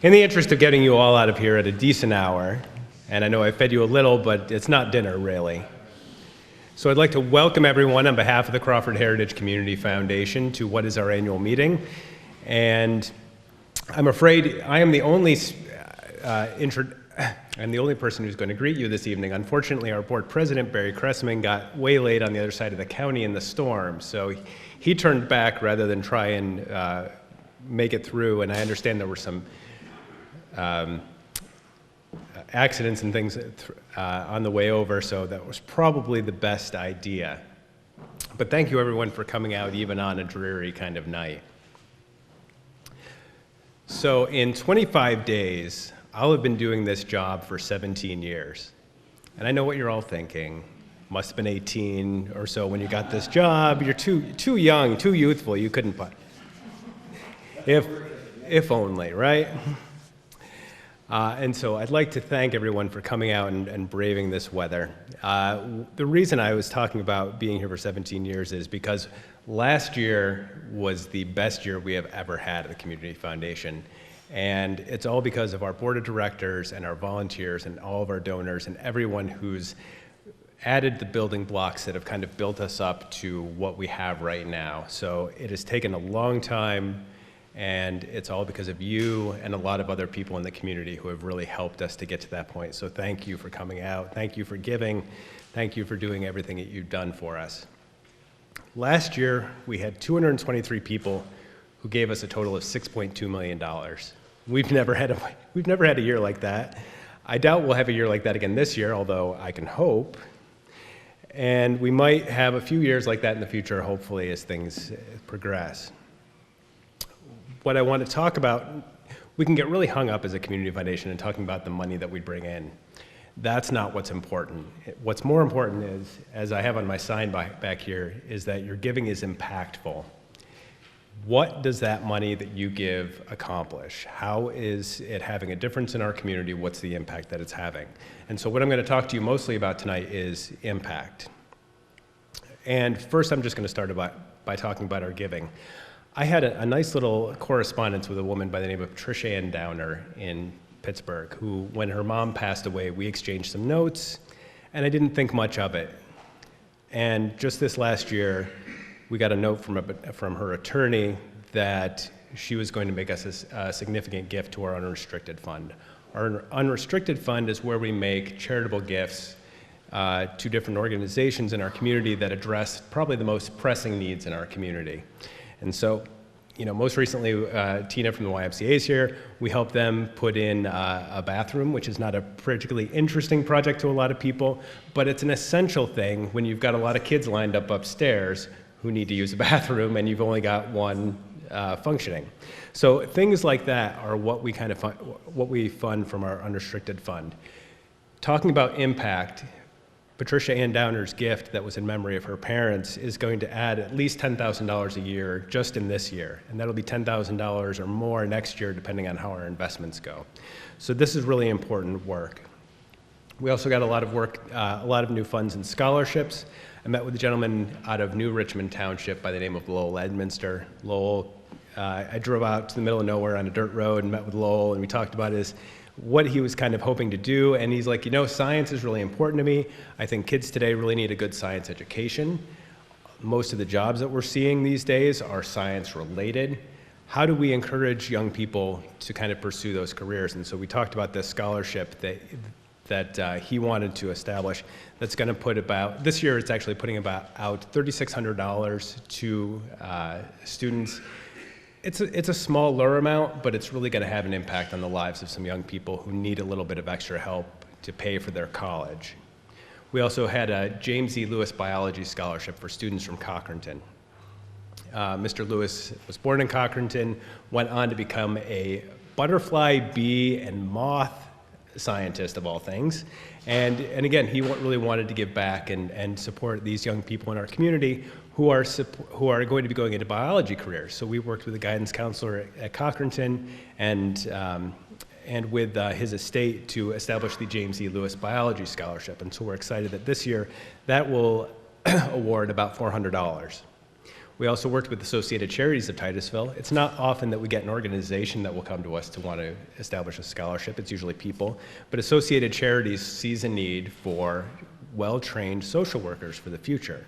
In the interest of getting you all out of here at a decent hour, and I know I fed you a little, but it's not dinner, really. So I'd like to welcome everyone on behalf of the Crawford Heritage Community Foundation to what is our annual meeting. And I'm afraid I am the only person who's going to greet you this evening. Unfortunately, our board president, Barry Cressman, got waylaid on the other side of the county in the storm, so he turned back rather than try and make it through, and I understand there were some accidents and things on the way over, so that was probably the best idea. But thank you everyone for coming out even on a dreary kind of night. So in 25 days, I'll have been doing this job for 17 years. And I know what you're all thinking. Must have been 18 or so when you got this job. You're too young, too youthful. You couldn't put. If only, right? And so I'd like to thank everyone for coming out and braving this weather. The reason I was talking about being here for 17 years is because last year was the best year we have ever had at the Community Foundation. And it's all because of our board of directors and our volunteers and all of our donors and everyone who's added the building blocks that have kind of built us up to what we have right now. So it has taken a long time, and it's all because of you and a lot of other people in the community who have really helped us to get to that point. So thank you for coming out. Thank you for giving. Thank you for doing everything that you've done for us. Last year, we had 223 people who gave us a total of $6.2 million. We've never had a year like that. I doubt we'll have a year like that again this year, although I can hope. And we might have a few years like that in the future, hopefully, as things progress. What I want to talk about, we can get really hung up as a community foundation and talking about the money that we bring in. That's not what's important. What's more important is, as I have on my sign back here, is that your giving is impactful. What does that money that you give accomplish? How is it having a difference in our community? What's the impact that it's having? And so what I'm going to talk to you mostly about tonight is impact. And first, I'm just going to start by talking about our giving. I had a nice little correspondence with a woman by the name of Patricia Ann Downer in Pittsburgh, who, when her mom passed away, we exchanged some notes, and I didn't think much of it. And just this last year, we got a note from her attorney that she was going to make us a significant gift to our unrestricted fund. Our unrestricted fund is where we make charitable gifts to different organizations in our community that address probably the most pressing needs in our community. And so, most recently, Tina from the YMCA is here. We helped them put in a bathroom, which is not a particularly interesting project to a lot of people, but it's an essential thing when you've got a lot of kids lined up upstairs who need to use a bathroom and you've only got one functioning. So things like that are what we fund from our unrestricted fund. Talking about impact, Patricia Ann Downer's gift that was in memory of her parents is going to add at least $10,000 a year just in this year, and that'll be $10,000 or more next year depending on how our investments go. So this is really important work. We also got a lot of work, a lot of new funds and scholarships. I met with a gentleman out of New Richmond Township by the name of Lowell Edminster. Lowell, I drove out to the middle of nowhere on a dirt road and met with Lowell, and we talked about what he was kind of hoping to do, and he's like, science is really important to me. I think kids today really need a good science education. Most of the jobs that we're seeing these days are science related. How do we encourage young people to kind of pursue those careers? And so we talked about this scholarship that he wanted to establish that's going to put this year it's actually putting out $3,600 to students. It's a smaller amount, but it's really going to have an impact on the lives of some young people who need a little bit of extra help to pay for their college. We also had a James E. Lewis Biology Scholarship for students from Cochranton. Mr. Lewis was born in Cochranton, went on to become a butterfly, bee, and moth scientist of all things. And again, he really wanted to give back and support these young people in our community who are going to be going into biology careers. So we worked with a guidance counselor at Cochranton and with his estate to establish the James E. Lewis Biology Scholarship. And so we're excited that this year that will award about $400. We also worked with Associated Charities of Titusville. It's not often that we get an organization that will come to us to want to establish a scholarship. It's usually people. But Associated Charities sees a need for well-trained social workers for the future.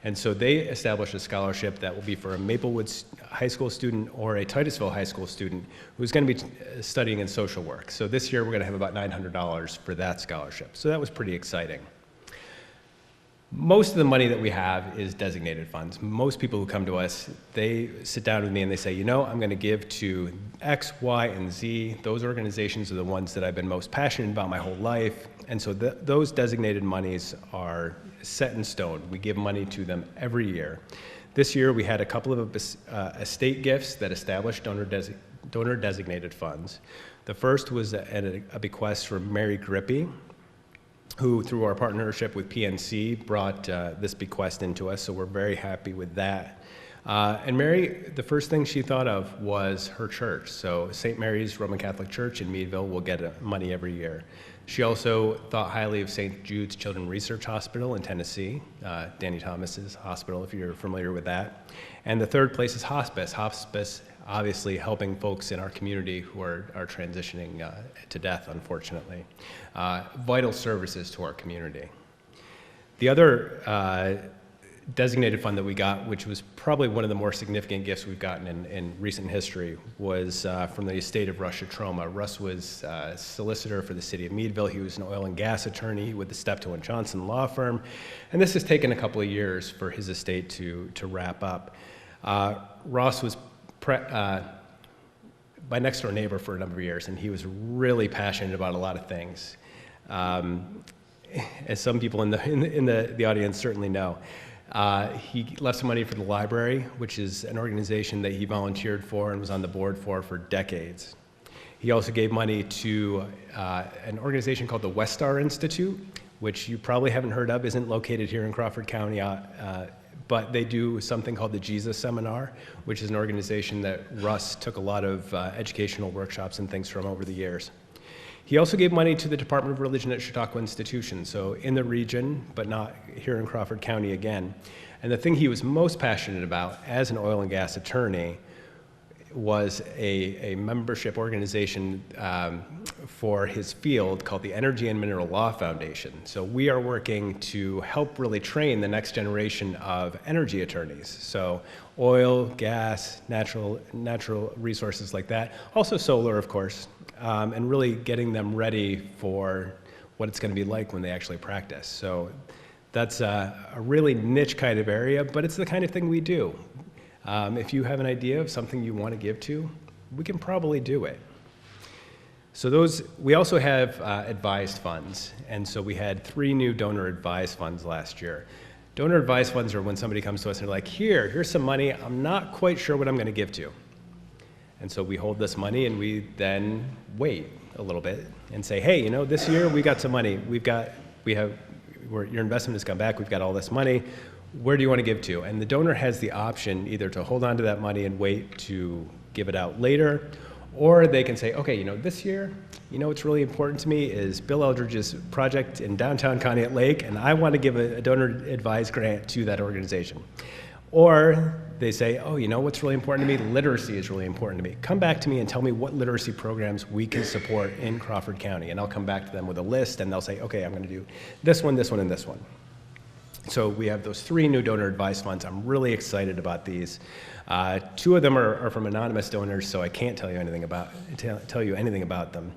And so they established a scholarship that will be for a Maplewood High School student or a Titusville High School student who's going to be studying in social work. So this year we're going to have about $900 for that scholarship. So that was pretty exciting. Most of the money that we have is designated funds. Most people who come to us, they sit down with me and they say, you know, I'm going to give to X, Y, and Z. Those organizations are the ones that I've been most passionate about my whole life. And so those designated monies are set in stone. We give money to them every year. This year we had a couple of estate gifts that established donor designated funds. The first was a bequest from Mary Grippy, who through our partnership with PNC brought this bequest into us, so we're very happy with that. And Mary, the first thing she thought of was her church. So St. Mary's Roman Catholic Church in Meadville will get money every year. She also thought highly of St. Jude's Children's Research Hospital in Tennessee, Danny Thomas's hospital, if you're familiar with that. And the third place is hospice. Hospice, obviously helping folks in our community who are transitioning to death, unfortunately. Vital services to our community. The other designated fund that we got, which was probably one of the more significant gifts we've gotten in recent history, was from the estate of Russ Shatroma. Russ was a solicitor for the city of Meadville. He was an oil and gas attorney with the Steptoe and Johnson law firm. And this has taken a couple of years for his estate to wrap up. Ross was my next door neighbor for a number of years, and he was really passionate about a lot of things. As some people in the audience certainly know. He left some money for the library, which is an organization that he volunteered for and was on the board for decades. He also gave money to an organization called the West Star Institute, which you probably haven't heard of, isn't located here in Crawford County, but they do something called the Jesus Seminar, which is an organization that Russ took a lot of educational workshops and things from over the years. He also gave money to the Department of Religion at Chautauqua Institution, so in the region, but not here in Crawford County again. And the thing he was most passionate about as an oil and gas attorney was a membership organization for his field called the Energy and Mineral Law Foundation. So we are working to help really train the next generation of energy attorneys. So oil, gas, natural resources like that, also solar, of course, and really getting them ready for what it's going to be like when they actually practice. So that's a really niche kind of area, but it's the kind of thing we do. If you have an idea of something you want to give to, we can probably do it. So we also have advised funds, and so we had 3 new donor advised funds last year. Donor advised funds are when somebody comes to us and they're like, here's some money, I'm not quite sure what I'm going to give to. And so we hold this money and we then wait a little bit and say, hey, you know, this year we got some money, your investment has come back, we've got all this money, where do you want to give to? And the donor has the option either to hold on to that money and wait to give it out later, or they can say, okay, you know, this year, you know what's really important to me is Bill Eldridge's project in downtown Conneaut Lake, and I want to give a donor advised grant to that organization. Or they say, oh, you know what's really important to me? Literacy is really important to me. Come back to me and tell me what literacy programs we can support in Crawford County. And I'll come back to them with a list, and they'll say, okay, I'm going to do this one, and this one. So we have those 3 new donor advised funds. I'm really excited about these. 2 of them are from anonymous donors, so I can't tell you anything about them.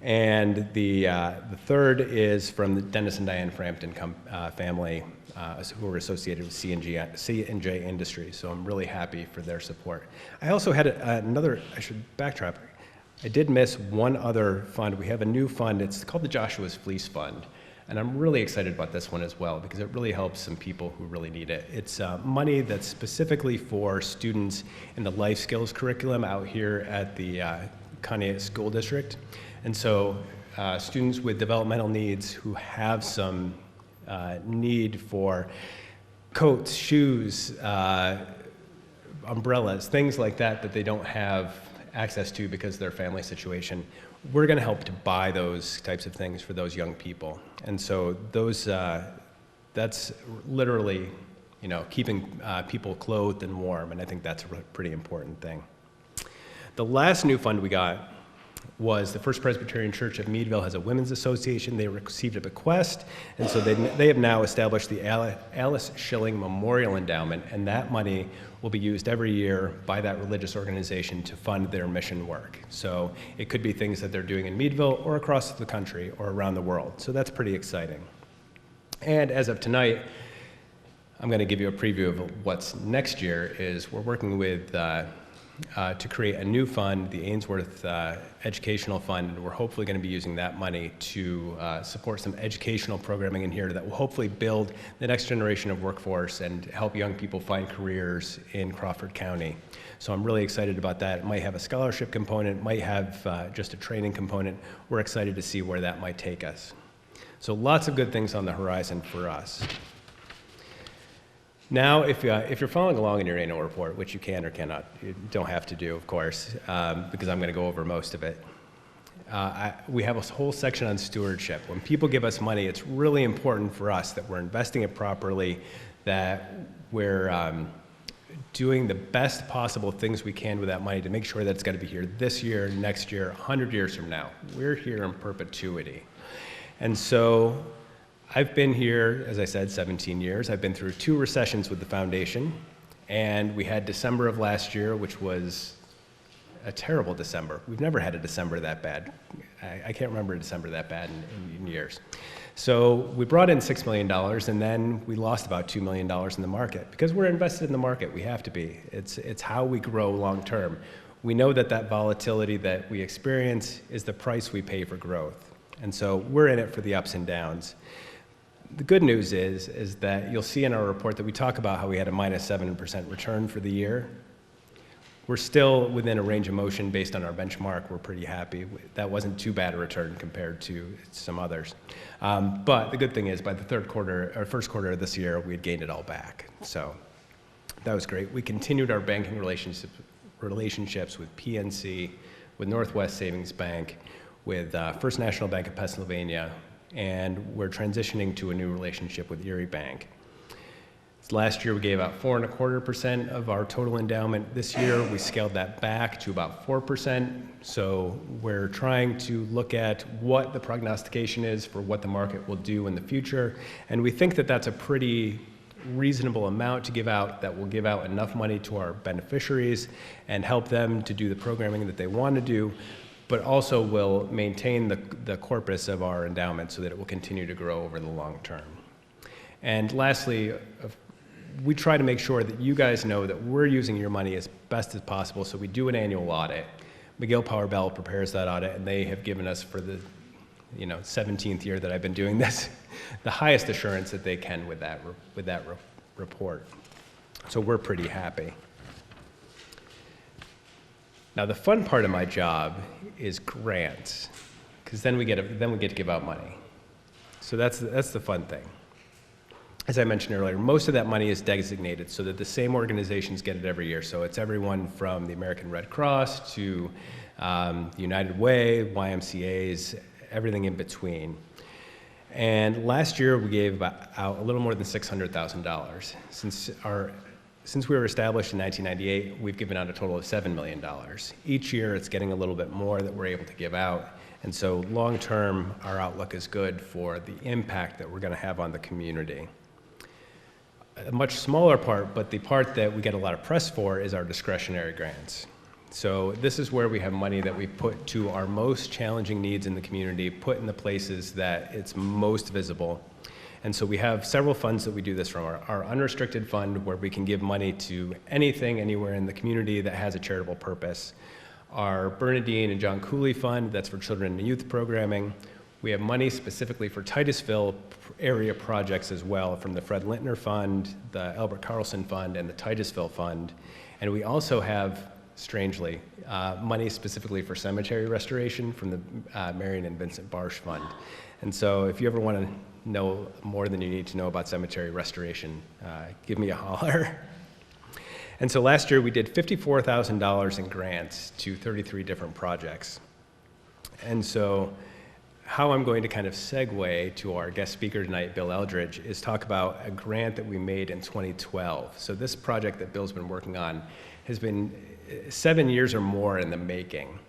And the third is from the Dennis and Diane Frampton family, who are associated with C&J Industries. So I'm really happy for their support. I also had I should backtrack. I did miss one other fund. We have a new fund. It's called the Joshua's Fleece Fund. And I'm really excited about this one as well because it really helps some people who really need it. It's money that's specifically for students in the life skills curriculum out here at the Conneaut School District. And so students with developmental needs who have some need for coats, shoes, umbrellas, things like that they don't have access to because of their family situation, we're going to help to buy those types of things for those young people. And so that's literally keeping people clothed and warm, and I think that's a pretty important thing. The last new fund we got was the First Presbyterian Church of Meadville has a women's association. They received a bequest, and so they have now established the Alice Schilling Memorial Endowment, and that money will be used every year by that religious organization to fund their mission work. So it could be things that they're doing in Meadville or across the country or around the world. So that's pretty exciting. And as of tonight, I'm going to give you a preview of what's next year. Is we're working with to create a new fund, the Ainsworth Educational Fund. We're hopefully going to be using that money to support some educational programming in here that will hopefully build the next generation of workforce and help young people find careers in Crawford County. So I'm really excited about that. It might have a scholarship component, might have just a training component. We're excited to see where that might take us. So lots of good things on the horizon for us. Now, if you're following along in your annual report, which you can or cannot, you don't have to do, of course, because I'm going to go over most of it. We have a whole section on stewardship. When people give us money, it's really important for us that we're investing it properly, that we're doing the best possible things we can with that money to make sure that it's going to be here this year, next year, 100 years from now. We're here in perpetuity. And so I've been here, as I said, 17 years. I've been through 2 recessions with the foundation, and we had December of last year, which was a terrible December. We've never had a December that bad. I can't remember a December that bad in years. So we brought in $6 million, and then we lost about $2 million in the market. Because we're invested in the market, we have to be. It's how we grow long term. We know that that volatility that we experience is the price we pay for growth. And so we're in it for the ups and downs. The good news is that you'll see in our report that we talk about how we had a minus 7% return for the year. We're still within a range of motion based on our benchmark. We're pretty happy. That wasn't too bad a return compared to some others. But the good thing is by the first quarter of this year, we had gained it all back. So that was great. We continued our banking relationships with PNC, with Northwest Savings Bank, with First National Bank of Pennsylvania, and we're transitioning to a new relationship with Erie Bank. Last year we gave out 4.25% of our total endowment. This year we scaled that back to about 4%. So we're trying to look at what the prognostication is for what the market will do in the future. And we think that that's a pretty reasonable amount to give out that will give out enough money to our beneficiaries and help them to do the programming that they want to do, but also will maintain the corpus of our endowment so that it will continue to grow over the long term. And lastly, we try to make sure that you guys know that we're using your money as best as possible, so we do an annual audit. McGill Power Bell prepares that audit, and they have given us for the 17th year that I've been doing this, the highest assurance that they can with that report. So we're pretty happy. Now the fun part of my job is grants, because then we get to give out money. So that's the fun thing. As I mentioned earlier, most of that money is designated so that the same organizations get it every year. So it's everyone from the American Red Cross to United Way, YMCA's, everything in between. And last year we gave out a little more than $600,000. Since we were established in 1998, we've given out a total of $7 million. Each year it's getting a little bit more that we're able to give out. And so long term, our outlook is good for the impact that we're going to have on the community. A much smaller part, but the part that we get a lot of press for, is our discretionary grants. So this is where we have money that we put to our most challenging needs in the community, put in the places that it's most visible. And so we have several funds that we do this from. Our unrestricted fund, where we can give money to anything, anywhere in the community that has a charitable purpose. Our Bernadine and John Cooley Fund, that's for children and youth programming. We have money specifically for Titusville area projects as well, from the Fred Lintner Fund, the Albert Carlson Fund, and the Titusville Fund. And we also have, strangely, money specifically for cemetery restoration from the Marion and Vincent Barsh Fund. And so if you ever want to know more than you need to know about cemetery restoration, give me a holler. And so last year we did $54,000 in grants to 33 different projects. And so how I'm going to kind of segue to our guest speaker tonight, Bill Eldridge, is talk about a grant that we made in 2012. So this project that Bill's been working on has been 7 years or more in the making.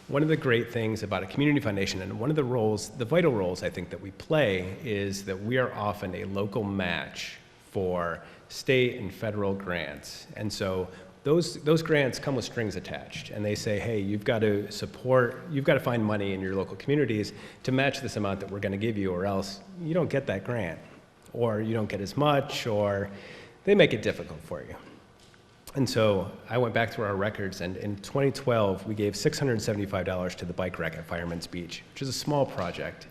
One of the great things about a community foundation, and one of the roles, the vital roles I think that we play, is that we are often a local match for state and federal grants. And so those grants come with strings attached, and they say, hey, you've got to find money in your local communities to match this amount that we're going to give you, or else you don't get that grant, or you don't get as much, or they make it difficult for you. And so I went back through our records, and in 2012, we gave $675 to the bike rack at Fireman's Beach, which is a small project.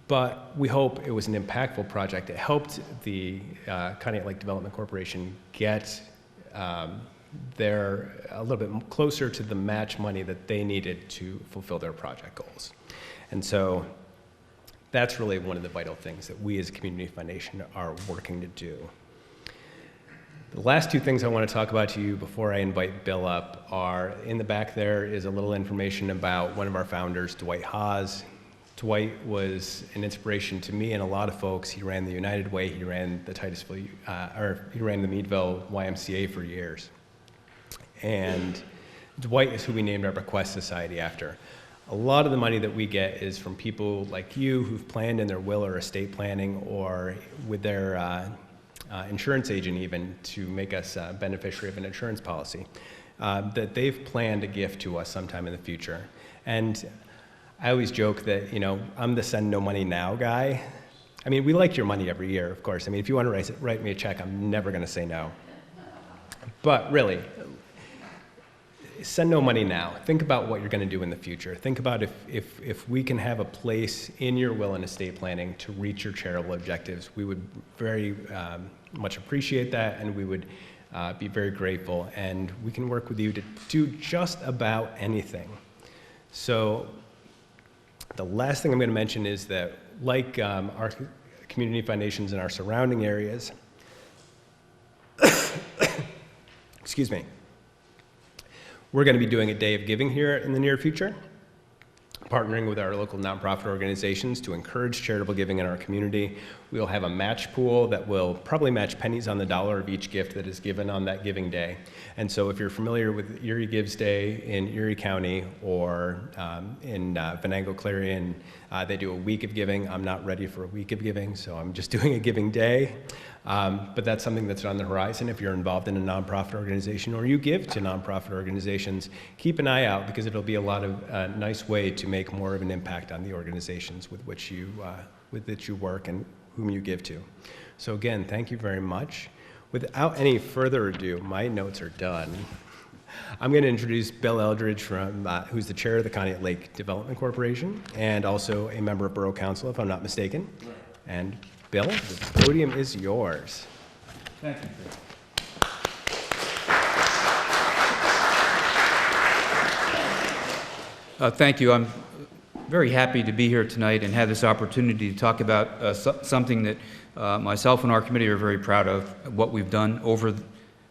But we hope it was an impactful project. It helped the Conneaut Lake Development Corporation get they're a little bit closer to the match money that they needed to fulfill their project goals. And so that's really one of the vital things that we as a community foundation are working to do. The last two things I want to talk about to you before I invite Bill up are, in the back there is a little information about one of our founders, Dwight Haas. Dwight was an inspiration to me and a lot of folks. He ran the United Way, he ran the he ran the Meadville YMCA for years. And Dwight is who we named our Bequest Society after. A lot of the money that we get is from people like you who've planned in their will or estate planning, or with their insurance agent even, to make us a beneficiary of an insurance policy, that they've planned a gift to us sometime in the future. And I always joke that, you know, I'm the send no money now guy. I mean, we like your money every year, of course. I mean, if you want to write me a check, I'm never going to say no. But really, send no money now. Think about what you're going to do in the future. Think about if we can have a place in your will and estate planning to reach your charitable objectives. We would very much appreciate that, and we would be very grateful. And we can work with you to do just about anything. So the last thing I'm going to mention is that, like our community foundations in our surrounding areas, excuse me, we're going to be doing a day of giving here in the near future, partnering with our local nonprofit organizations to encourage charitable giving in our community. We'll have a match pool that will probably match pennies on the dollar of each gift that is given on that giving day. And so if you're familiar with Erie Gives Day in Erie County, or in Venango Clarion, they do a week of giving. I'm not ready for a week of giving, so I'm just doing a giving day. But that's something that's on the horizon. If you're involved in a nonprofit organization, or you give to nonprofit organizations, keep an eye out, because it'll be a lot of nice way to make more of an impact on the organizations with which you work and whom you give to. So again, thank you very much. Without any further ado, my notes are done. I'm going to introduce Bill Eldridge, who's the chair of the Conneaut Lake Development Corporation and also a member of Borough Council, if I'm not mistaken. And Bill, the podium is yours. Thank you. Thank you. I'm very happy to be here tonight and have this opportunity to talk about something that myself and our committee are very proud of, what we've done over,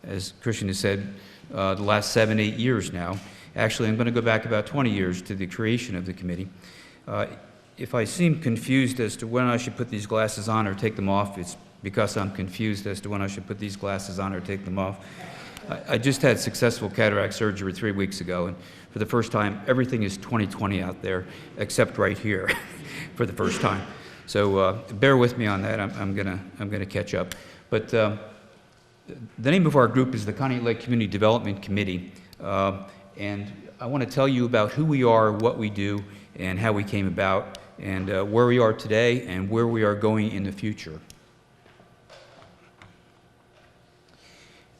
as Christian has said, the last 7-8 years now. Actually, I'm going to go back about 20 years to the creation of the committee. If I seem confused as to when I should put these glasses on or take them off, it's because I'm confused as to when I should put these glasses on or take them off. I just had successful cataract surgery 3 weeks ago, and for the first time, everything is 20/20 out there, except right here, for the first time. So bear with me on that. I'm gonna catch up. But the name of our group is the Conneaut Lake Community Development Committee, and I want to tell you about who we are, what we do, and how we came about, and where we are today and where we are going in the future.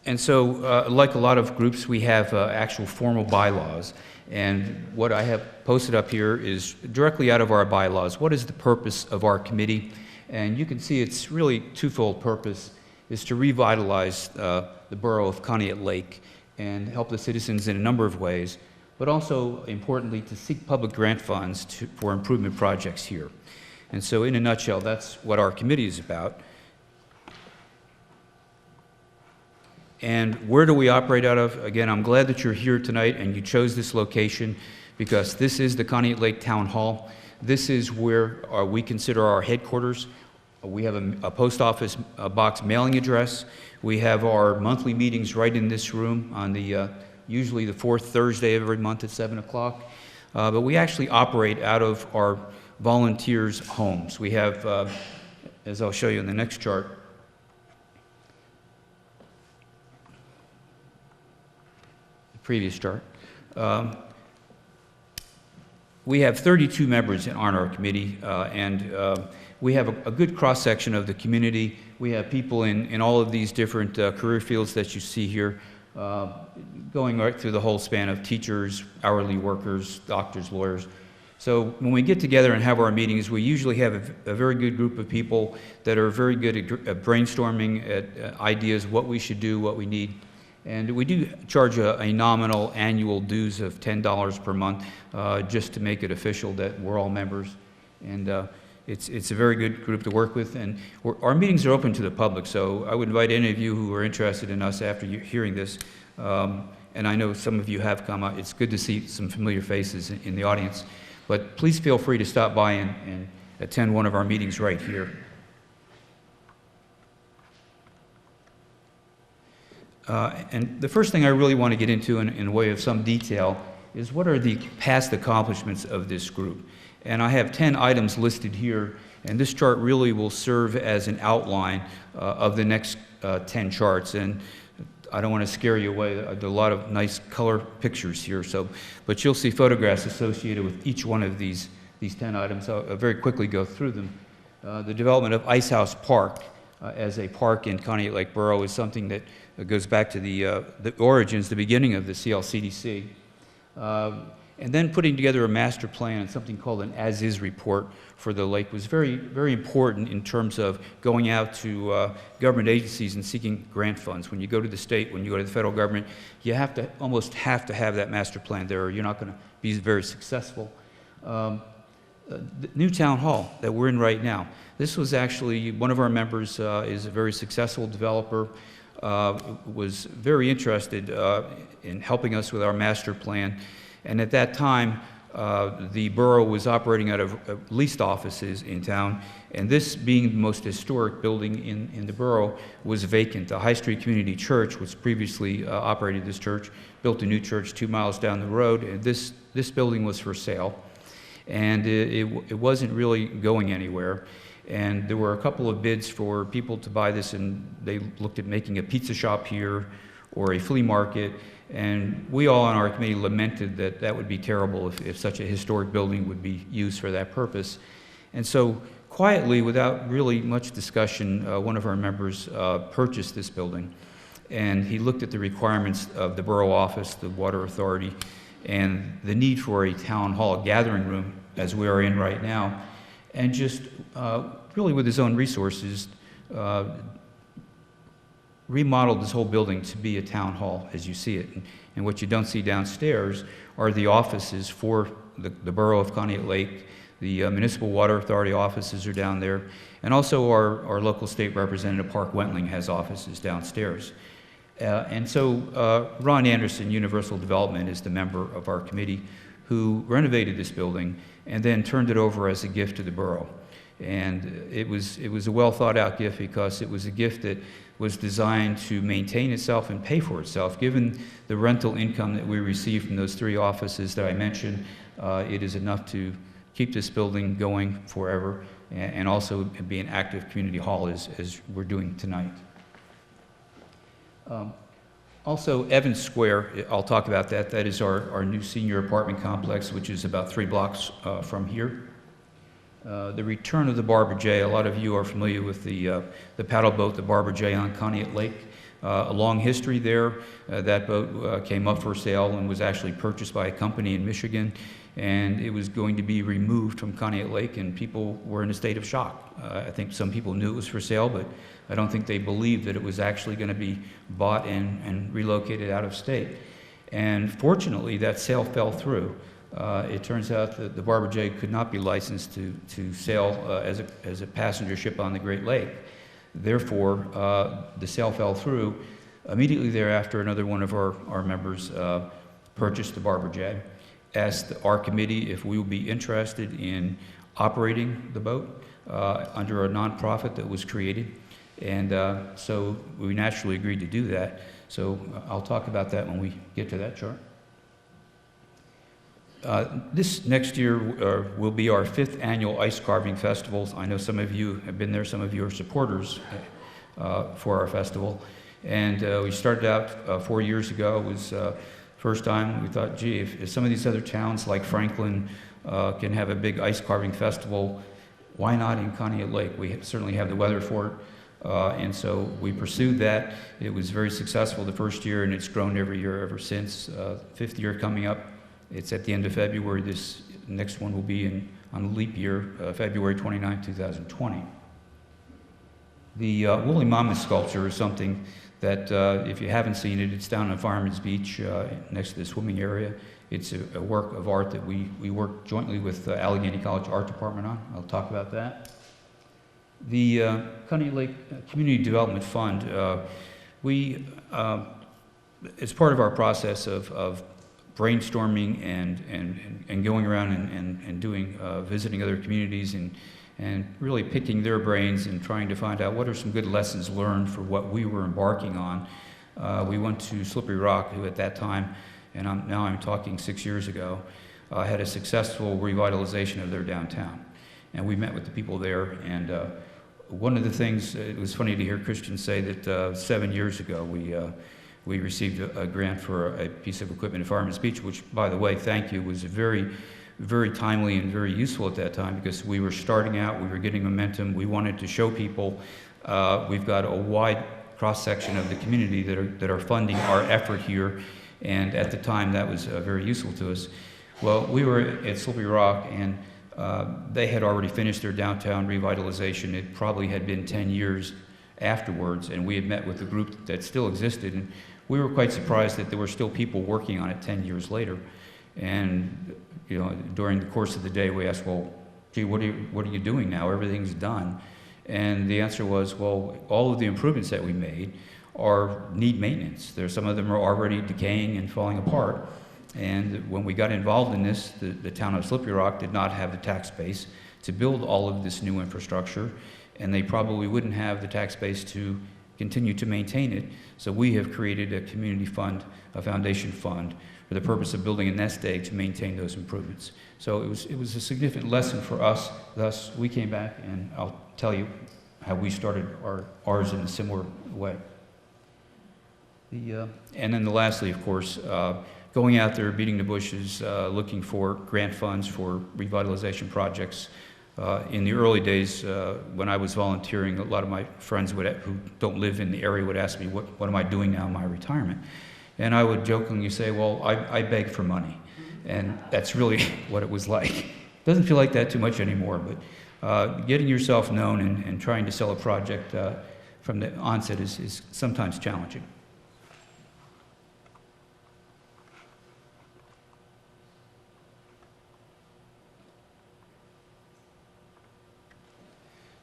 And so, like a lot of groups, we have actual formal bylaws. And what I have posted up here is directly out of our bylaws. What is the purpose of our committee? And you can see it's really twofold purpose, is to revitalize the borough of Conneaut Lake and help the citizens in a number of ways, but also, importantly, to seek public grant funds for improvement projects here. And so, in a nutshell, that's what our committee is about. And where do we operate out of? Again, I'm glad that you're here tonight and you chose this location because this is the Conneaut Lake Town Hall. This is where we consider our headquarters. We have a post office box mailing address. We have our monthly meetings right in this room on the usually the fourth Thursday of every month at 7 o'clock. But we actually operate out of our volunteers' homes. We have, as I'll show you in the next chart, the previous chart, we have 32 members on our committee, and we have a good cross-section of the community. We have people in all of these different career fields that you see here, going right through the whole span of teachers, hourly workers, doctors, lawyers. So when we get together and have our meetings, we usually have a very good group of people that are very good at brainstorming, at ideas, what we should do, what we need. And we do charge a nominal annual dues of $10 per month, just to make it official that we're all members. And it's a very good group to work with. And our meetings are open to the public, so I would invite any of you who are interested in us after hearing this. And I know some of you have come out. It's good to see some familiar faces in the audience. But please feel free to stop by and attend one of our meetings right here. And the first thing I really want to get into in a way of some detail is what are the past accomplishments of this group. And I have 10 items listed here, and this chart really will serve as an outline of the next 10 charts. And I don't want to scare you away. There are a lot of nice color pictures here, but you'll see photographs associated with each one of these 10 items. I'll very quickly go through them. The development of Ice House Park as a park in Conneaut Lake Borough is something that goes back to the origins, the beginning of the CLCDC. And then putting together a master plan and something called an as-is report for the lake was very, very important in terms of going out to government agencies and seeking grant funds. When you go to the state, when you go to the federal government, you almost have to have that master plan there, or you're not going to be very successful. The new town hall that we're in right now, this was actually, one of our members is a very successful developer, was very interested in helping us with our master plan. And at that time, the borough was operating out of leased offices in town, and this being the most historic building in the borough was vacant. The High Street Community Church, which previously operated this church, built a new church 2 miles down the road, and this building was for sale. And it wasn't really going anywhere. And there were a couple of bids for people to buy this, and they looked at making a pizza shop here or a flea market. And we all on our committee lamented that that would be terrible if such a historic building would be used for that purpose. And so quietly, without really much discussion, one of our members purchased this building. And he looked at the requirements of the borough office, the water authority, and the need for a town hall, a gathering room, as we are in right now, and just really with his own resources, remodeled this whole building to be a town hall as you see it. And what you don't see downstairs are the offices for the borough of Conneaut Lake. The municipal water authority offices are down there. And also our local state representative, Park Wentling, has offices downstairs. And so Ron Anderson, Universal Development, is the member of our committee who renovated this building and then turned it over as a gift to the borough. And it was a well thought out gift because it was a gift that was designed to maintain itself and pay for itself. Given the rental income that we receive from those 3 offices that I mentioned, it is enough to keep this building going forever and also be an active community hall as we're doing tonight. Also, Evans Square, I'll talk about that. That is our new senior apartment complex, which is about 3 blocks from here. The return of the Barbara J. A lot of you are familiar with the paddle boat, the Barbara J. on Conneaut Lake. A long history there. That boat came up for sale and was actually purchased by a company in Michigan, and it was going to be removed from Conneaut Lake, and people were in a state of shock. I think some people knew it was for sale, but I don't think they believed that it was actually going to be bought and relocated out of state. And fortunately, that sale fell through. It turns out that the Barbara J. could not be licensed to sail as a passenger ship on the Great Lake. Therefore, the sale fell through. Immediately thereafter, another one of our members purchased the Barbara J. asked our committee if we would be interested in operating the boat under a nonprofit that was created. And so we naturally agreed to do that. So I'll talk about that when we get to that chart. This next year will be our 5th annual ice carving festival. I know some of you have been there, some of you are supporters for our festival. And we started out 4 years ago. It was first time we thought, gee, if some of these other towns like Franklin can have a big ice carving festival, why not in Conneaut Lake? We certainly have the weather for it. And so we pursued that. It was very successful the first year, and it's grown every year ever since. 5th year coming up. It's at the end of February. This next one will be on a leap year, February 29, 2020. The woolly mammoth sculpture is something that, if you haven't seen it, it's down on Fireman's Beach next to the swimming area. It's a work of art that we work jointly with Allegheny College Art Department on. I'll talk about that. The Conneaut Lake Community Development Fund, as part of our process of brainstorming and going around and doing visiting other communities and really picking their brains and trying to find out what are some good lessons learned for what we were embarking on. We went to Slippery Rock, who at that time, and now I'm talking 6 years ago, had a successful revitalization of their downtown. And we met with the people there, and one of the things, it was funny to hear Christian say that 7 years ago we received a grant for a piece of equipment at Fireman's Beach, which, by the way, thank you, was very, very timely and very useful at that time because we were starting out, we were getting momentum, we wanted to show people we've got a wide cross-section of the community that are funding our effort here, and at the time that was very useful to us. Well, we were at Slippery Rock, and they had already finished their downtown revitalization. It probably had been 10 years afterwards, and we had met with a group that still existed, and we were quite surprised that there were still people working on it 10 years later. And you know, during the course of the day, we asked, well, gee, what are you doing now? Everything's done. And the answer was, well, all of the improvements that we made need maintenance. Some of them are already decaying and falling apart. And when we got involved in this, the town of Slippery Rock did not have the tax base to build all of this new infrastructure, and they probably wouldn't have the tax base to continue to maintain it. So we have created a community fund, a foundation fund, for the purpose of building a nest egg to maintain those improvements. So it was a significant lesson for us. Thus, we came back, and I'll tell you how we started ours in a similar way. And then lastly, of course, going out there, beating the bushes, looking for grant funds for revitalization projects. In the early days, when I was volunteering, a lot of my friends who don't live in the area would ask me, what am I doing now in my retirement? And I would jokingly say, well, I beg for money. And that's really what it was like. Doesn't feel like that too much anymore, but getting yourself known and trying to sell a project from the onset is sometimes challenging.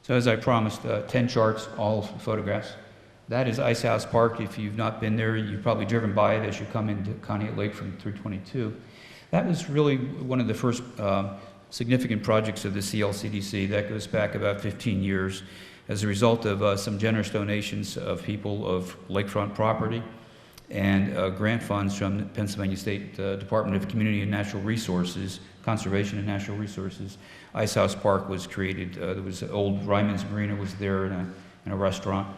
So as I promised, 10 charts, all photographs. That is Ice House Park. If you've not been there, you've probably driven by it as you come into Conneaut Lake from 322. That was really one of the first significant projects of the CLCDC. That goes back about 15 years as a result of some generous donations of people of lakefront property and grant funds from the Pennsylvania State Department of Community and Natural Resources, Conservation and Natural Resources. Ice House Park was created. There was an old Ryman's Marina was there and a restaurant.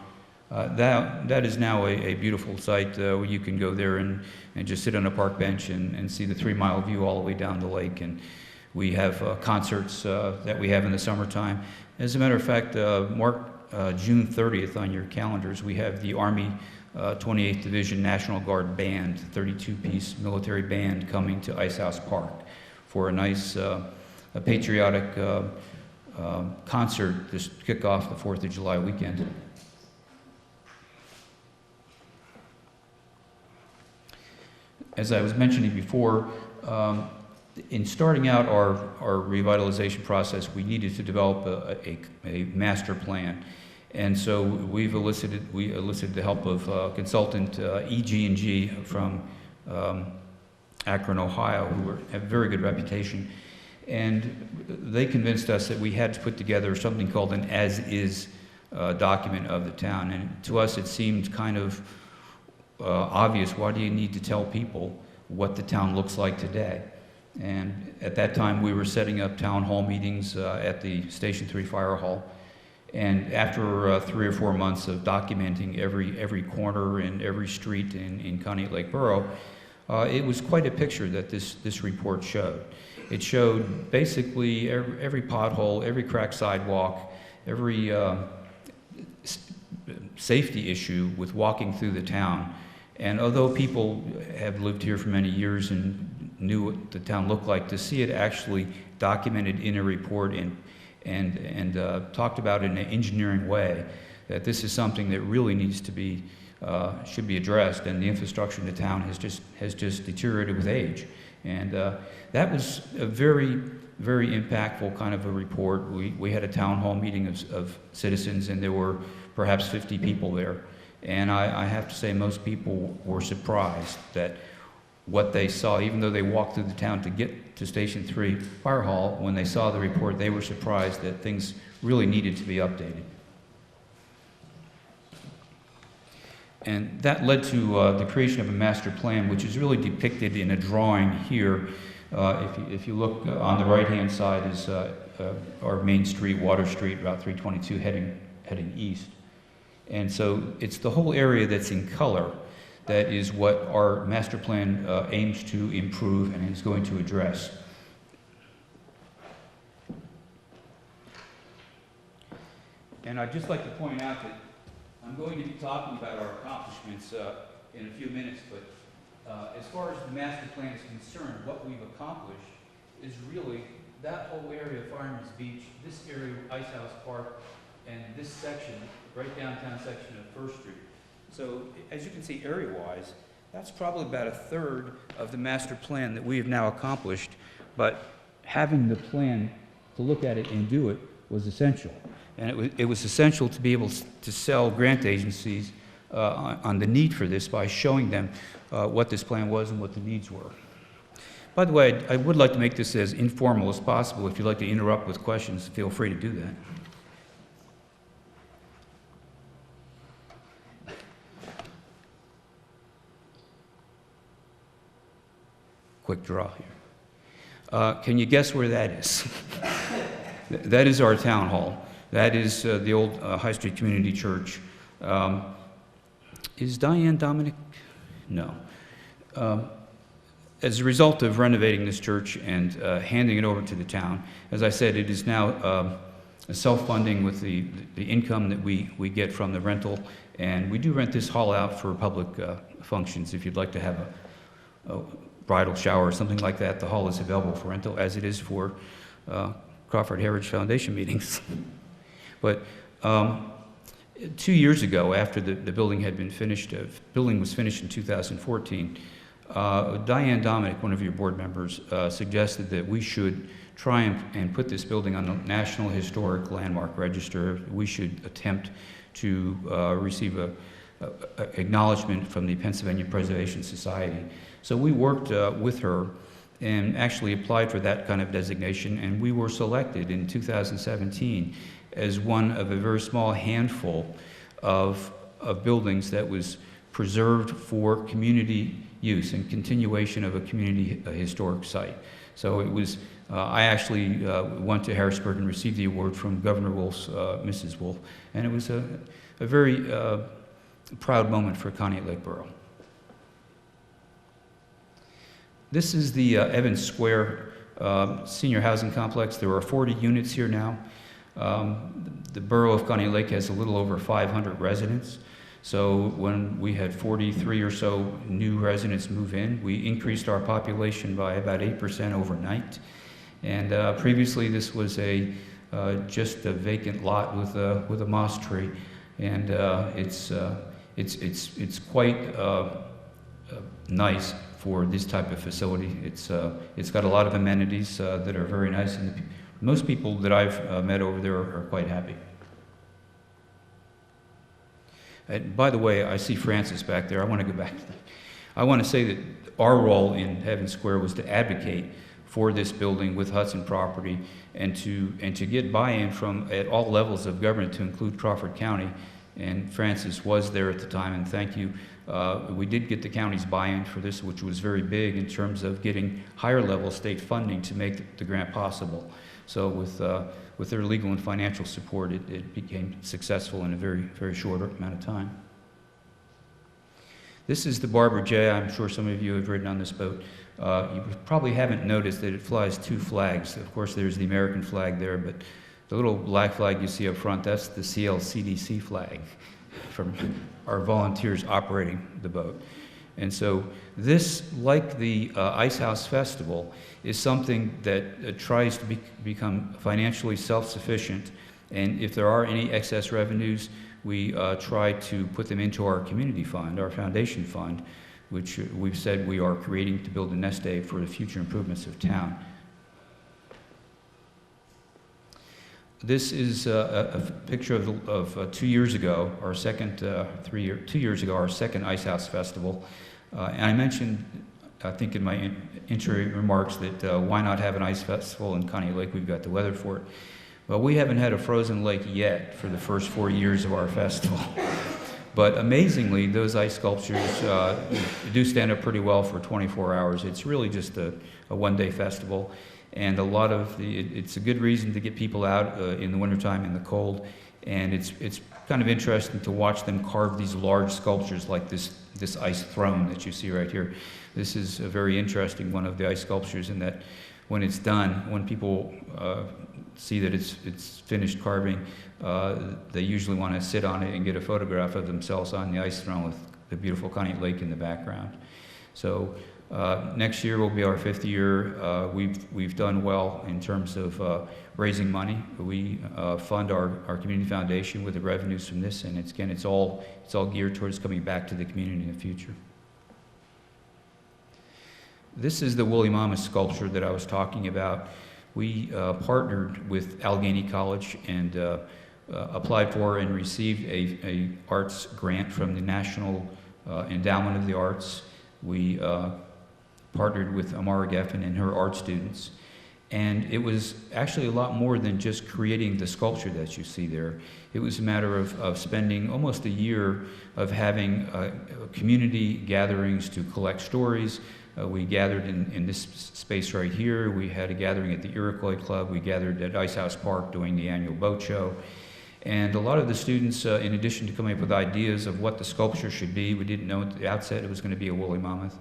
That is now a beautiful site where you can go there and just sit on a park bench and see the 3-mile view all the way down the lake. And we have concerts that we have in the summertime. As a matter of fact, mark June 30th on your calendars. We have the Army 28th Division National Guard Band, 32-piece military band, coming to Ice House Park for a nice patriotic concert to kick off the 4th of July weekend. As I was mentioning before, in starting out our revitalization process, we needed to develop a master plan. And so we elicited the help of consultant EG&G from Akron, Ohio, who have a very good reputation. And they convinced us that we had to put together something called an as-is document of the town. And to us, it seemed kind of obvious. Why do you need to tell people what the town looks like today? And at that time, we were setting up town hall meetings at the Station 3 Fire Hall. And after 3 or 4 months of documenting every corner and every street in Conneaut Lake Borough, it was quite a picture that this report showed. It showed basically every pothole, every cracked sidewalk, every safety issue with walking through the town. And although people have lived here for many years and knew what the town looked like, to see it actually documented in a report and talked about in an engineering way, that this is something that really needs to be, should be addressed, and the infrastructure in the town has just deteriorated with age. And that was a very, very impactful kind of a report. We had a town hall meeting of citizens, and there were perhaps 50 people there. And I have to say, most people were surprised that what they saw, even though they walked through the town to get to Station 3 Fire Hall, when they saw the report, they were surprised that things really needed to be updated. And that led to the creation of a master plan, which is really depicted in a drawing here. If you look on the right-hand side is our main street, Water Street, Route 322, heading east. And so it's the whole area that's in color that is what our master plan aims to improve and is going to address. And I'd just like to point out that I'm going to be talking about our accomplishments in a few minutes, but as far as the master plan is concerned, what we've accomplished is really that whole area of Fireman's Beach, this area of Ice House Park, and this section, right downtown section of First Street. So as you can see, area-wise, that's probably about a third of the master plan that we have now accomplished, but having the plan to look at it and do it was essential. And it was essential to be able to sell grant agencies on the need for this by showing them what this plan was and what the needs were. By the way, I would like to make this as informal as possible. If you'd like to interrupt with questions, feel free to do that. Quick draw here. Can you guess where that is? That is our town hall. That is the old High Street Community Church. Is Diane Dominic? No. As a result of renovating this church and handing it over to the town, as I said, it is now self-funding with the income that we get from the rental. And we do rent this hall out for public functions. If you'd like to have a bridal shower or something like that, the hall is available for rental, as it is for Crawford Heritage Foundation meetings. But 2 years ago, after the building had been finished, building was finished in 2014, Diane Dominic, one of your board members, suggested that we should try and put this building on the National Historic Landmark Register. We should attempt to receive a acknowledgement from the Pennsylvania Preservation Society. So we worked with her and actually applied for that kind of designation, and we were selected in 2017 as one of a very small handful of buildings that was preserved for community use and continuation of a community historic site. So it was, I actually went to Harrisburg and received the award from Governor Wolf's Mrs. Wolf, and it was a very proud moment for Conneaut Lake Borough. This is the Evans Square senior housing complex. There are 40 units here now. The borough of Conneaut Lake has a little over 500 residents. So when we had 43 or so new residents move in, we increased our population by about 8% overnight. And previously this was just a vacant lot with a moss tree, and it's quite nice for this type of facility. It's got a lot of amenities that are very nice, and most people that I've met over there are quite happy. And by the way, I see Francis back there. I want to go back to that. I want to say that our role in Heaven Square was to advocate for this building with Hudson Property and to get buy-in from at all levels of government, to include Crawford County. And Francis was there at the time, and thank you. We did get the county's buy-in for this, which was very big in terms of getting higher level state funding to make the grant possible. So with their legal and financial support, it became successful in a very, very short amount of time. This is the Barbara J. I'm sure some of you have ridden on this boat. You probably haven't noticed that it flies two flags. Of course, there's the American flag there, but the little black flag you see up front, that's the CLCDC flag from our volunteers operating the boat. And so this, like the Ice House Festival, is something that tries to become financially self-sufficient. And if there are any excess revenues, we try to put them into our community fund, our foundation fund, which we've said we are creating to build a nest egg for the future improvements of town. This is a picture of 2 years ago, our second, 2 years ago, our second Ice House Festival. And I mentioned, I think in my intro remarks, that why not have an ice festival in Conneaut Lake? We've got the weather for it. Well, we haven't had a frozen lake yet for the first 4 years of our festival. But amazingly, those ice sculptures do stand up pretty well for 24 hours. It's really just a one-day festival. And a lot of it's a good reason to get people out in the wintertime in the cold. And it's kind of interesting to watch them carve these large sculptures like this ice throne that you see right here. This is a very interesting one of the ice sculptures in that when it's done, when people see that it's finished carving, they usually want to sit on it and get a photograph of themselves on the ice throne with the beautiful Conneaut Lake in the background. So next year will be our 5th year. We've done well in terms of raising money. We fund our community foundation with the revenues from this, and it's all geared towards coming back to the community in the future. This is the woolly mammoth sculpture that I was talking about. We partnered with Allegheny College and applied for and received a arts grant from the National Endowment of the Arts. We partnered with Amara Geffen and her art students. And it was actually a lot more than just creating the sculpture that you see there. It was a matter of spending almost a year of having community gatherings to collect stories. We gathered in this space right here. We had a gathering at the Iroquois Club. We gathered at Ice House Park doing the annual boat show. And a lot of the students, in addition to coming up with ideas of what the sculpture should be, we didn't know at the outset it was going to be a woolly mammoth.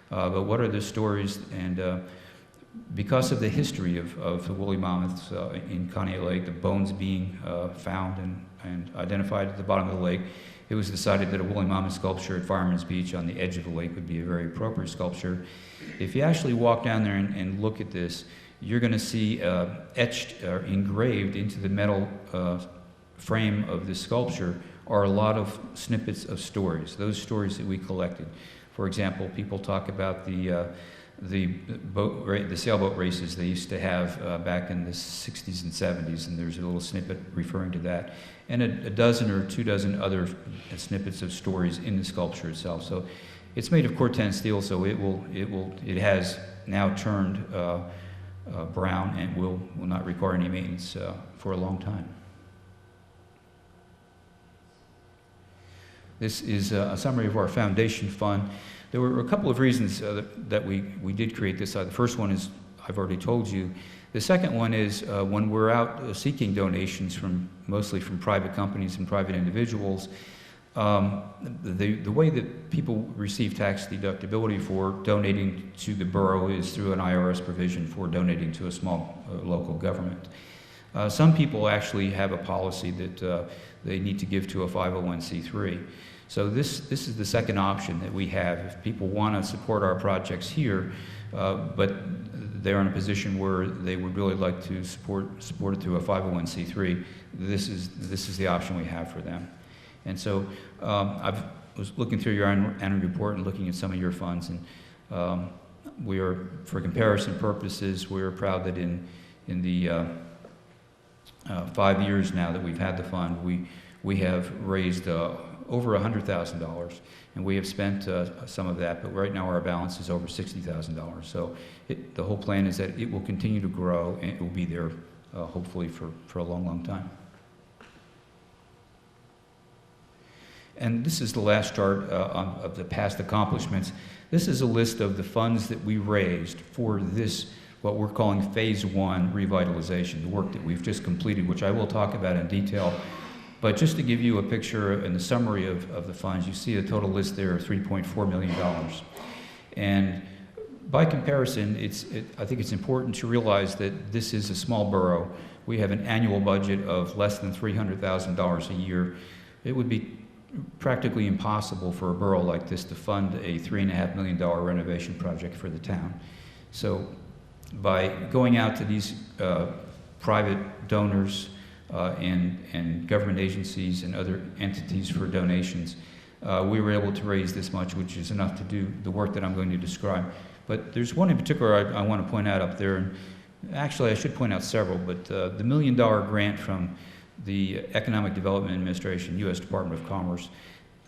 But what are the stories? And because of the history of the woolly mammoths in Conneaut Lake, the bones being found and identified at the bottom of the lake, it was decided that a woolly mammoth sculpture at Fireman's Beach on the edge of the lake would be a very appropriate sculpture. If you actually walk down there and look at this, you're going to see etched or engraved into the metal frame of this sculpture are a lot of snippets of stories, those stories that we collected. For example, people talk about the sailboat races they used to have back in the 60s and 70s, and there's a little snippet referring to that, and a dozen or 2 dozen other snippets of stories in the sculpture itself. So it's made of Corten steel, so it has now turned brown and will not require any maintenance for a long time. This is a summary of our foundation fund. There were a couple of reasons that we did create this. The first one is, I've already told you. The second one is when we're out seeking donations mostly from private companies and private individuals, the way that people receive tax deductibility for donating to the borough is through an IRS provision for donating to a small local government. Some people actually have a policy that they need to give to a 501c3. So this is the second option that we have. If people want to support our projects here, but they're in a position where they would really like to support it through a 501c3, this is the option we have for them. And so I was looking through your annual report and looking at some of your funds, and we are, for comparison purposes, we're proud that in the 5 years now that we've had the fund, we have raised over $100,000, and we have spent some of that, but right now our balance is over $60,000. So the whole plan is that it will continue to grow, and it will be there hopefully for a long, long time. And this is the last chart of the past accomplishments. This is a list of the funds that we raised for this, what we're calling Phase 1 revitalization, the work that we've just completed, which I will talk about in detail. But just to give you a picture and a summary of the funds, you see a total list there of $3.4 million. And by comparison, I think it's important to realize that this is a small borough. We have an annual budget of less than $300,000 a year. It would be practically impossible for a borough like this to fund a $3.5 million renovation project for the town. So by going out to these private donors and government agencies and other entities for donations, we were able to raise this much, which is enough to do the work that I'm going to describe. But there's one in particular I want to point out up there, and actually I should point out several, but the $1 million grant from the Economic Development Administration, U.S. Department of Commerce,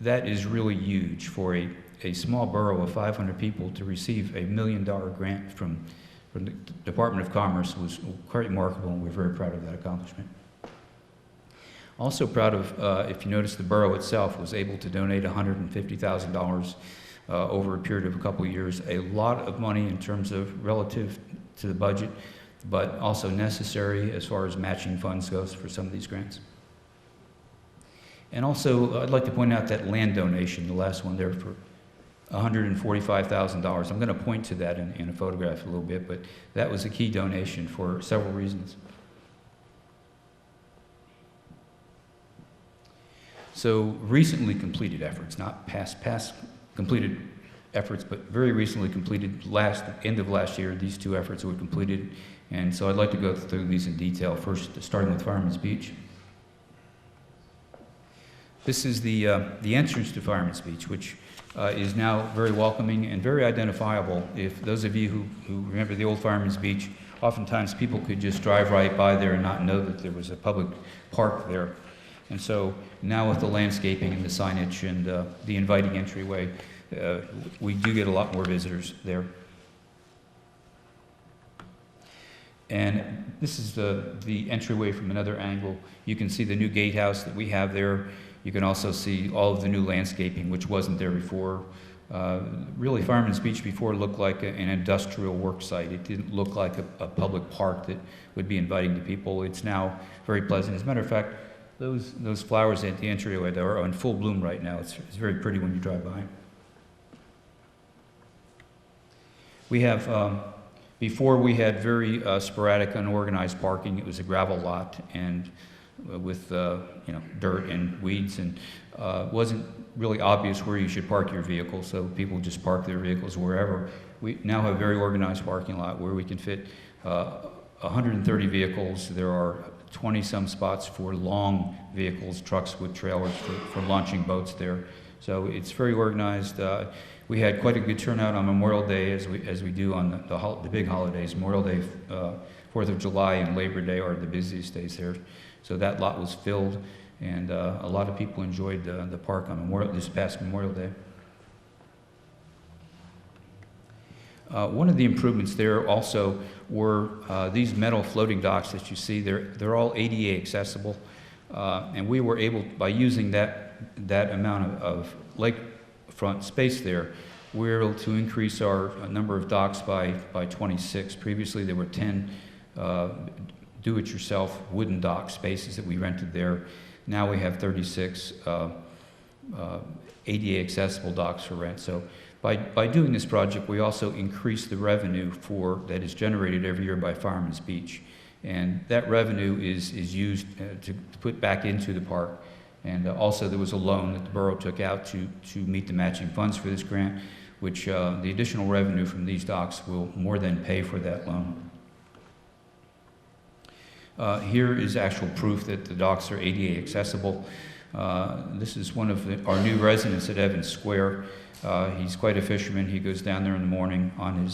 that is really huge for a small borough of 500 people to receive a $1 million grant from the Department of Commerce was quite remarkable, and we're very proud of that accomplishment. Also proud of, if you notice, the borough itself was able to donate $150,000 over a period of a couple of years, a lot of money in terms of relative to the budget, but also necessary as far as matching funds goes for some of these grants. And also, I'd like to point out that land donation, the last one there for $145,000. I'm going to point to that in a photograph a little bit, but that was a key donation for several reasons. So recently completed efforts, not past completed efforts, but very recently completed end of last year, these two efforts were completed. And so I'd like to go through these in detail, first starting with Fireman's Beach. This is the entrance to Fireman's Beach, which is now very welcoming and very identifiable. If those of you who remember the old Fireman's Beach, oftentimes people could just drive right by there and not know that there was a public park there. And so now with the landscaping and the signage and the inviting entryway, we do get a lot more visitors there. And this is the entryway from another angle. You can see the new gatehouse that we have there. You can also see all of the new landscaping, which wasn't there before. Really, Fireman's Beach before looked like an industrial work site. It didn't look like a public park that would be inviting to people. It's now very pleasant. As a matter of fact, those flowers at the entryway there are in full bloom right now. It's very pretty when you drive by. We have, before we had very sporadic, unorganized parking. It was a gravel lot and with dirt and weeds, and wasn't really obvious where you should park your vehicle, so people just park their vehicles wherever. We now have a very organized parking lot where we can fit 130 vehicles. There are 20-some spots for long vehicles, trucks with trailers for launching boats there. So it's very organized. We had quite a good turnout on Memorial Day, as we do on the big holidays. Memorial Day, 4th of July, and Labor Day are the busiest days there. So that lot was filled, and a lot of people enjoyed the park on this past Memorial Day. One of the improvements there also were these metal floating docks that you see. They're all ADA accessible, and we were able, by using that amount of lakefront space there, we were able to increase our number of docks by 26. Previously, there were 10 do-it-yourself wooden dock spaces that we rented there. Now we have 36 ADA accessible docks for rent. So by doing this project, we also increase the revenue that is generated every year by Fireman's Beach. And that revenue is used to put back into the park. And also there was a loan that the borough took out to meet the matching funds for this grant, which the additional revenue from these docks will more than pay for that loan. Here is actual proof that the docks are ADA accessible. This is one of our new residents at Evans Square. He's quite a fisherman. He goes down there in the morning on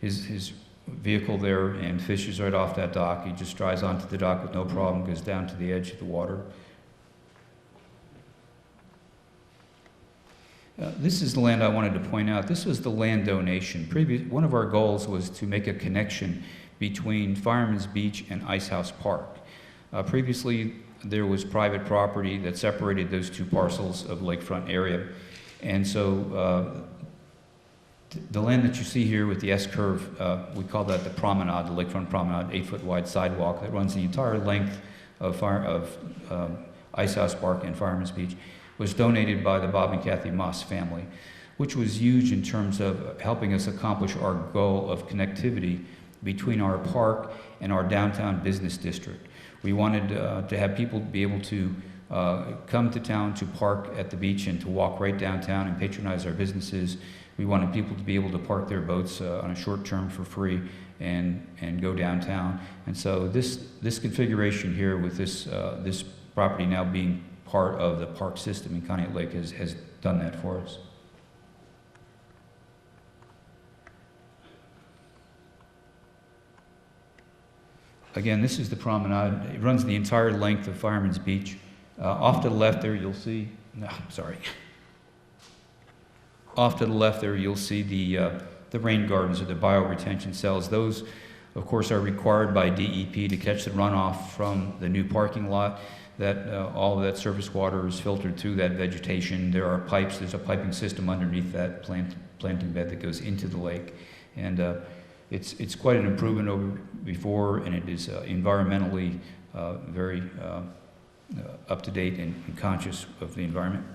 his vehicle there and fishes right off that dock. He just drives onto the dock with no problem, goes down to the edge of the water. This is the land I wanted to point out. This was the land donation. One of our goals was to make a connection between Fireman's Beach and Ice House Park. Previously, there was private property that separated those two parcels of lakefront area. And so the land that you see here with the S-curve, we call that the promenade, the lakefront promenade, 8-foot wide sidewalk that runs the entire length of Ice House Park and Fireman's Beach, was donated by the Bob and Kathy Moss family, which was huge in terms of helping us accomplish our goal of connectivity between our park and our downtown business district. We wanted to have people be able to come to town to park at the beach and to walk right downtown and patronize our businesses. We wanted people to be able to park their boats on a short term for free and go downtown. And so this configuration here with this property now being part of the park system in Conneaut Lake has done that for us. Again, this is the promenade. It runs the entire length of Fireman's Beach. Off to the left there, you'll see, no, sorry. Off to the left there, you'll see the rain gardens or the bioretention cells. Those, of course, are required by DEP to catch the runoff from the new parking lot. That all of that surface water is filtered through that vegetation. There are pipes. There's a piping system underneath that planting bed that goes into the lake, and it's quite an improvement over before, and it is environmentally very up to date and conscious of the environment.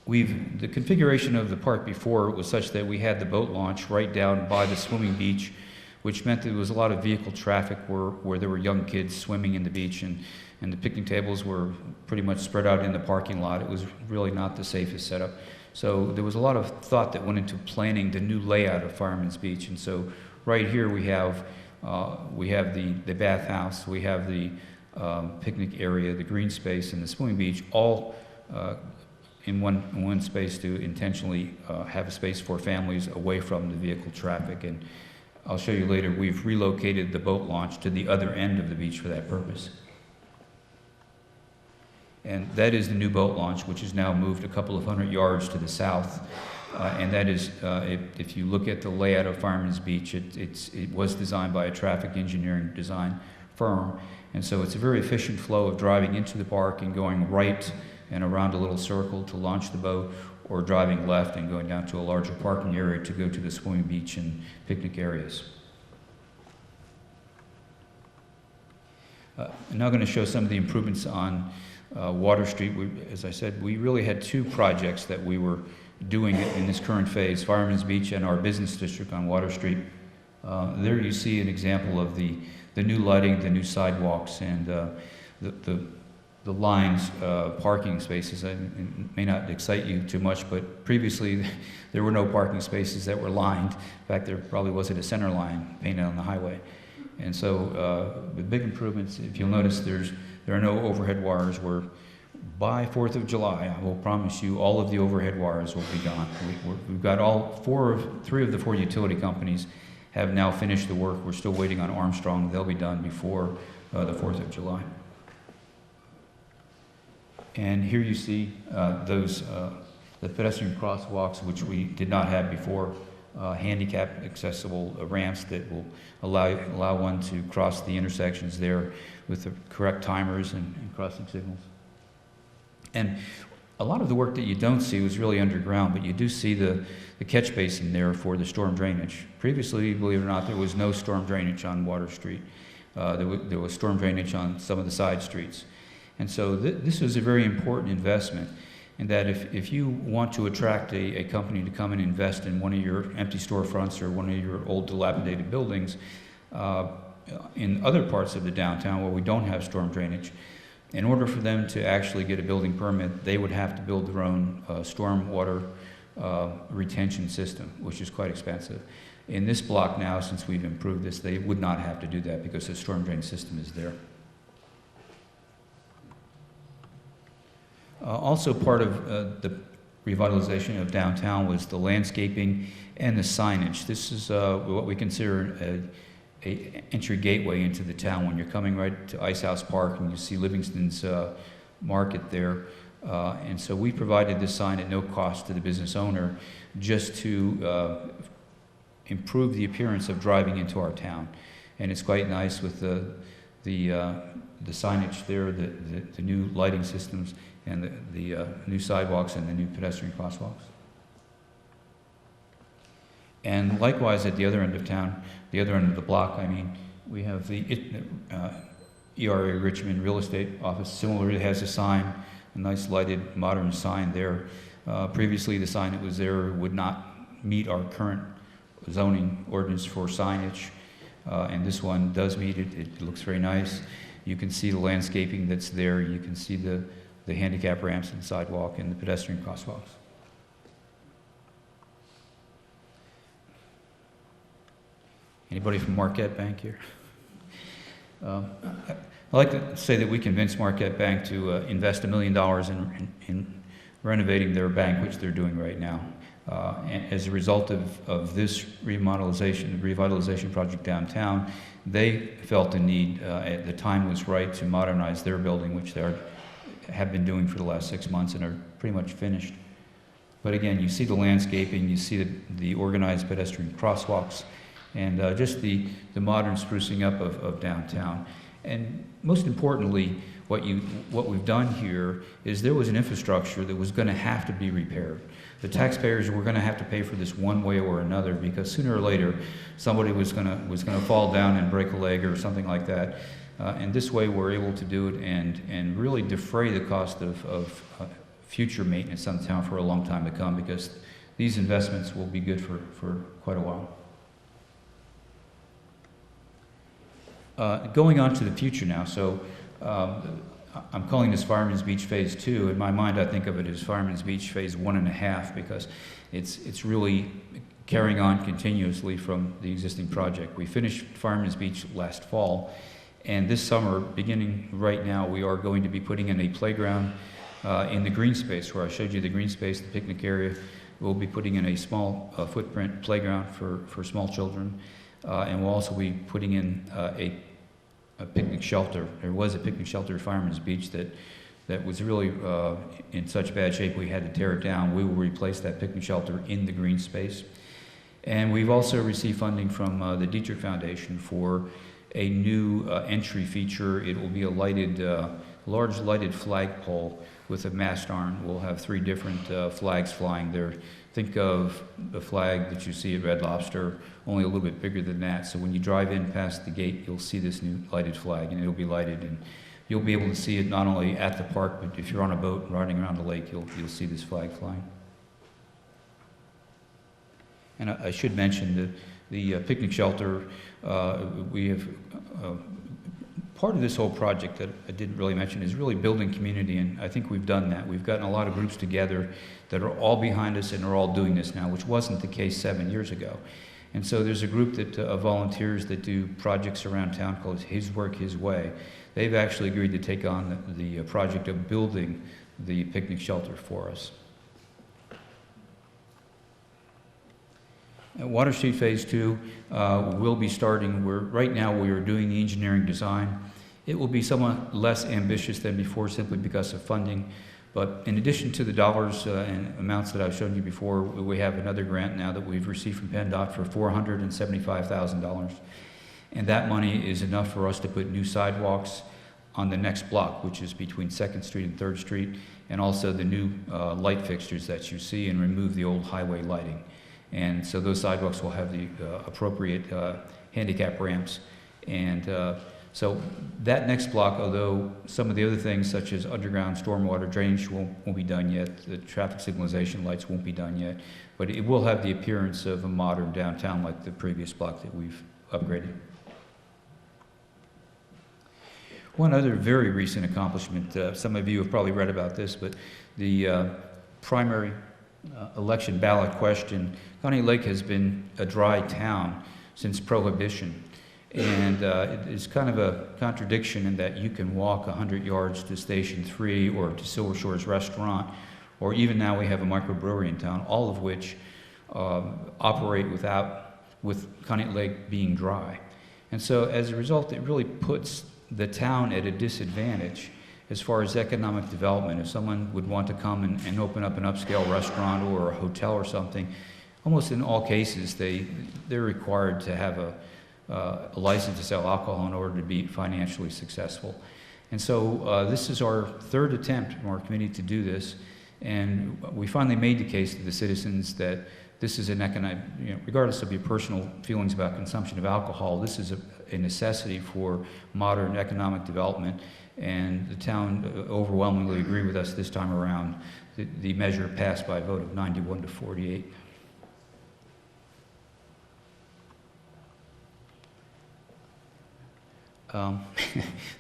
The configuration of the park before was such that we had the boat launch right down by the swimming beach, which meant that there was a lot of vehicle traffic where there were young kids swimming in the beach, and the picnic tables were pretty much spread out in the parking lot. It was really not the safest setup. So there was a lot of thought that went into planning the new layout of Fireman's Beach. And so right here we have the bathhouse, we have the picnic area, the green space, and the swimming beach, all in one space to intentionally have a space for families away from the vehicle traffic. And I'll show you later, we've relocated the boat launch to the other end of the beach for that purpose. And that is the new boat launch, which is now moved a couple of 100 yards to the south. And that is, if you look at the layout of Fireman's Beach, it was designed by a traffic engineering design firm. And so it's a very efficient flow of driving into the park and going right and around a little circle to launch the boat, or driving left and going down to a larger parking area to go to the swimming beach and picnic areas. I'm now going to show some of the improvements on Water Street. As I said, we really had two projects that we were doing in this current phase, Fireman's Beach and our business district on Water Street. There you see an example of the new lighting, the new sidewalks, and the lines, parking spaces. It may not excite you too much, but previously there were no parking spaces that were lined. In fact, there probably wasn't a center line painted on the highway. And so with big improvements, if you'll notice, there are no overhead wires. By 4th of July, I will promise you all of the overhead wires will be gone. We've got three of the four utility companies have now finished the work. We're still waiting on Armstrong. They'll be done before the 4th of July. And here you see the pedestrian crosswalks, which we did not have before, handicap accessible ramps that will allow one to cross the intersections there with the correct timers and crossing signals. And a lot of the work that you don't see was really underground, but you do see the catch basin there for the storm drainage. Previously, believe it or not, there was no storm drainage on Water Street. There was storm drainage on some of the side streets. And so this was a very important investment, in that if you want to attract a company to come and invest in one of your empty storefronts or one of your old dilapidated buildings in other parts of the downtown where we don't have storm drainage, in order for them to actually get a building permit, they would have to build their own storm water retention system, which is quite expensive. In this block now, since we've improved this, they would not have to do that because the storm drain system is there. Also part of the revitalization of downtown was the landscaping and the signage. This is what we consider a entry gateway into the town. When you're coming right to Ice House Park and you see Livingston's market there, And so we provided this sign at no cost to the business owner just to improve the appearance of driving into our town. And it's quite nice with the signage there, the new lighting systems, and the new sidewalks and the new pedestrian crosswalks. And likewise, at the other end of town, the other end of the block, I mean, we have the ERA Richmond Real Estate Office. Similarly, has a sign, a nice lighted modern sign there. Previously, the sign that was there would not meet our current zoning ordinance for signage, and this one does meet it. It looks very nice. You can see the landscaping that's there. You can see the handicap ramps and sidewalk and the pedestrian crosswalks. Anybody from Marquette Bank here? I'd like to say that we convinced Marquette Bank to invest $1 million in renovating their bank, which they're doing right now. And as a result of this revitalization project downtown, they felt the need, at the time was right, to modernize their building, which they have been doing for the last 6 months and are pretty much finished. But again, you see the landscaping, you see the organized pedestrian crosswalks, and just the modern sprucing up of downtown. And most importantly, what we've done here is there was an infrastructure that was going to have to be repaired. The taxpayers were going to have to pay for this one way or another, because sooner or later somebody was going to fall down and break a leg or something like that. And this way we're able to do it and really defray the cost of future maintenance on the town for a long time to come, because these investments will be good for quite a while. Going on to the future now, so I'm calling this Fireman's Beach Phase 2. In my mind, I think of it as Fireman's Beach Phase 1.5, because it's really carrying on continuously from the existing project. We finished Fireman's Beach last fall, and this summer, beginning right now, we are going to be putting in a playground in the green space, where I showed you the green space, the picnic area. We'll be putting in a small footprint playground for small children, and we'll also be putting in a picnic shelter. There was a picnic shelter at Fireman's Beach that was really in such bad shape we had to tear it down. We will replace that picnic shelter in the green space. And we've also received funding from the Dietrich Foundation for a new entry feature. It will be a lighted, large lighted flagpole with a mast arm. We'll have 3 different flags flying there. Think of the flag that you see at Red Lobster, only a little bit bigger than that. So when you drive in past the gate, you'll see this new lighted flag, and it'll be lighted, and you'll be able to see it not only at the park, but if you're on a boat riding around the lake, you'll see this flag flying. And I should mention that the picnic shelter, we have part of this whole project that I didn't really mention is really building community, and I think we've done that. We've gotten a lot of groups together that are all behind us and are all doing this now, which wasn't the case 7 years ago. And so there's a group that of volunteers that do projects around town called His Work, His Way. They've actually agreed to take on the project of building the picnic shelter for us. Water Street Phase 2 will be starting. Right now we are doing the engineering design. It will be somewhat less ambitious than before, simply because of funding. But in addition to the dollars and amounts that I've shown you before, we have another grant now that we've received from PennDOT for $475,000. And that money is enough for us to put new sidewalks on the next block, which is between 2nd Street and 3rd Street, and also the new light fixtures that you see, and remove the old highway lighting. And so those sidewalks will have the appropriate handicap ramps. And so that next block, although some of the other things such as underground stormwater drainage won't be done yet, the traffic signalization lights won't be done yet, but it will have the appearance of a modern downtown like the previous block that we've upgraded. One other very recent accomplishment, some of you have probably read about this, but the primary election ballot question, Conneaut Lake has been a dry town since Prohibition. And it is kind of a contradiction in that you can walk 100 yards to Station 3 or to Silver Shores Restaurant, or even now we have a microbrewery in town, all of which operate with Conneaut Lake being dry. And so as a result, it really puts the town at a disadvantage. as far as economic development. If someone would want to come and open up an upscale restaurant or a hotel or something, almost in all cases, they're required to have a license to sell alcohol in order to be financially successful. And so this is our third attempt from our committee to do this, and we finally made the case to the citizens that this is an economic, regardless of your personal feelings about consumption of alcohol, this is a necessity for modern economic development, and the town overwhelmingly agreed with us this time around. The measure passed by a vote of 91 to 48.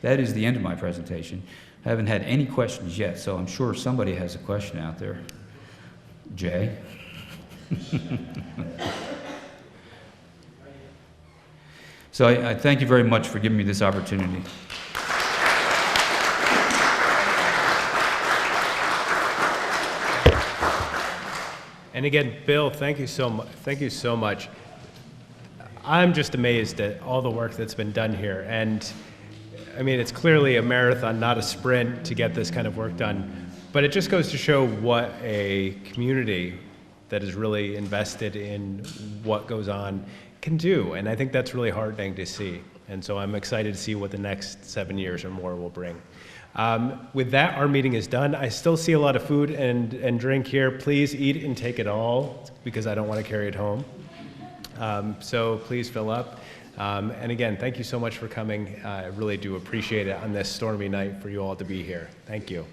That is the end of my presentation. I haven't had any questions yet, so I'm sure somebody has a question out there. Jay? So I thank you very much for giving me this opportunity. And again, Bill, thank you so much. Thank you so much. I'm just amazed at all the work that's been done here. And I mean, it's clearly a marathon, not a sprint, to get this kind of work done. But it just goes to show what a community that is really invested in what goes on can do. And I think that's really heartening to see. And so I'm excited to see what the next 7 years or more will bring. With that, our meeting is done. I still see a lot of food and drink here. Please eat and take it all, because I don't want to carry it home. So please fill up. And again, thank you so much for coming. I really do appreciate it on this stormy night for you all to be here. Thank you.